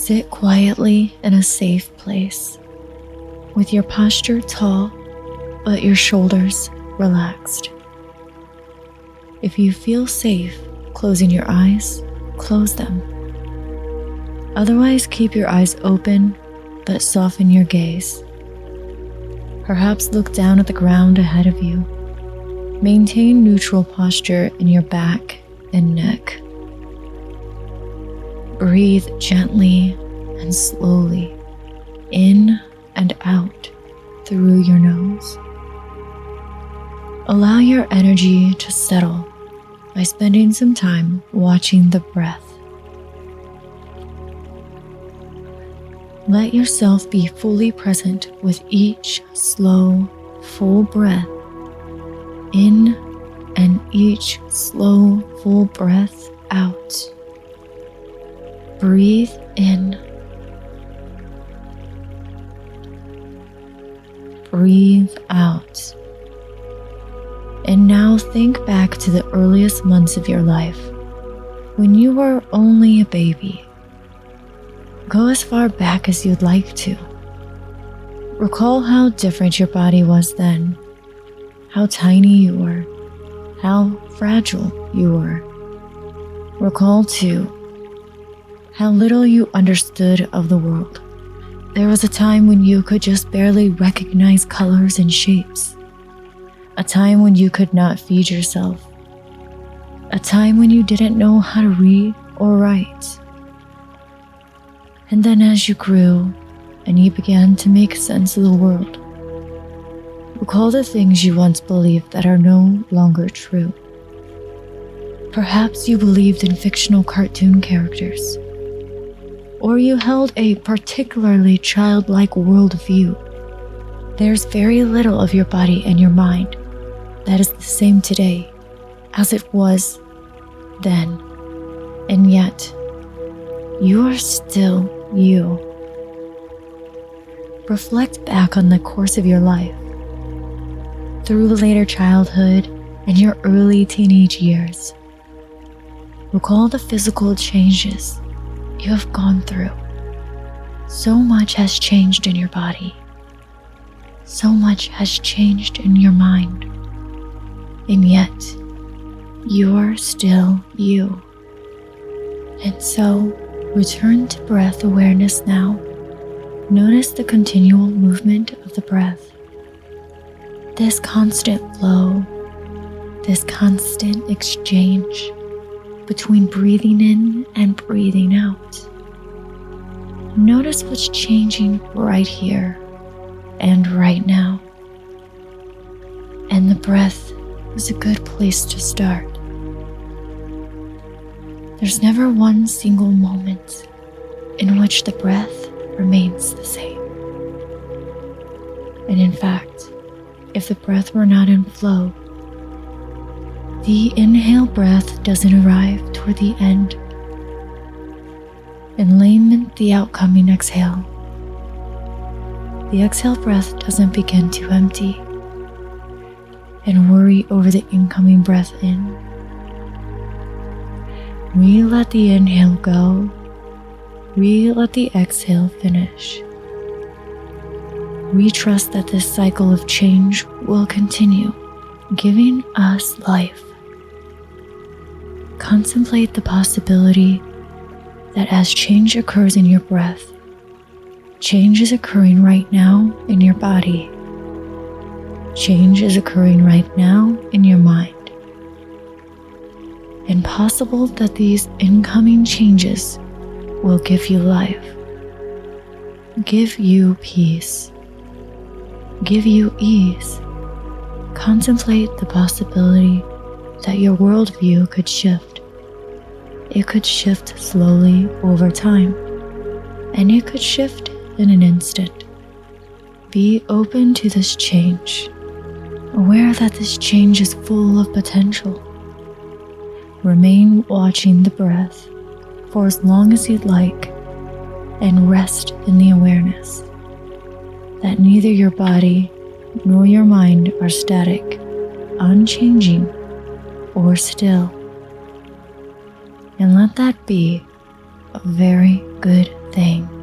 Sit quietly in a safe place, with your posture tall, but your shoulders relaxed. If you feel safe closing your eyes, close them. Otherwise, keep your eyes open, but soften your gaze. Perhaps look down at the ground ahead of you. Maintain neutral posture in your back and neck. Breathe gently and slowly, in and out through your nose. Allow your energy to settle by spending some time watching the breath. Let yourself be fully present with each slow, full breath in and each slow, full breath out. Breathe in. Breathe out. And now think back to the earliest months of your life, when you were only a baby. Go as far back as you'd like to. Recall how different your body was then, how tiny you were, how fragile you were. Recall, too, how little you understood of the world. There was a time when you could just barely recognize colors and shapes. A time when you could not feed yourself. A time when you didn't know how to read or write. And then as you grew and you began to make sense of the world, recall the things you once believed that are no longer true. Perhaps you believed in fictional cartoon characters, or you held a particularly childlike worldview. There's very little of your body and your mind that is the same today as it was then, and yet you are still you. Reflect back on the course of your life, through later childhood and your early teenage years. Recall the physical changes you have gone through. So much has changed in your body. So much has changed in your mind. And yet, you're still you. And so, return to breath awareness now. Notice the continual movement of the breath. This constant flow, this constant exchange between breathing in and breathing out. Notice what's changing right here and right now. And the breath is a good place to start. There's never one single moment in which the breath remains the same. And in fact, if the breath were not in flow, the inhale breath doesn't arrive toward the end, and lament the outcoming exhale. The exhale breath doesn't begin to empty, and worry over the incoming breath in. We let the inhale go. We let the exhale finish. We trust that this cycle of change will continue, giving us life. Contemplate the possibility that as change occurs in your breath, change is occurring right now in your body. Change is occurring right now in your mind. And possible that these incoming changes will give you life, give you peace, give you ease. Contemplate the possibility that your worldview could shift. It could shift slowly over time, and it could shift in an instant. Be open to this change, aware that this change is full of potential. Remain watching the breath for as long as you'd like, and rest in the awareness that neither your body nor your mind are static, unchanging, or still. And let that be a very good thing.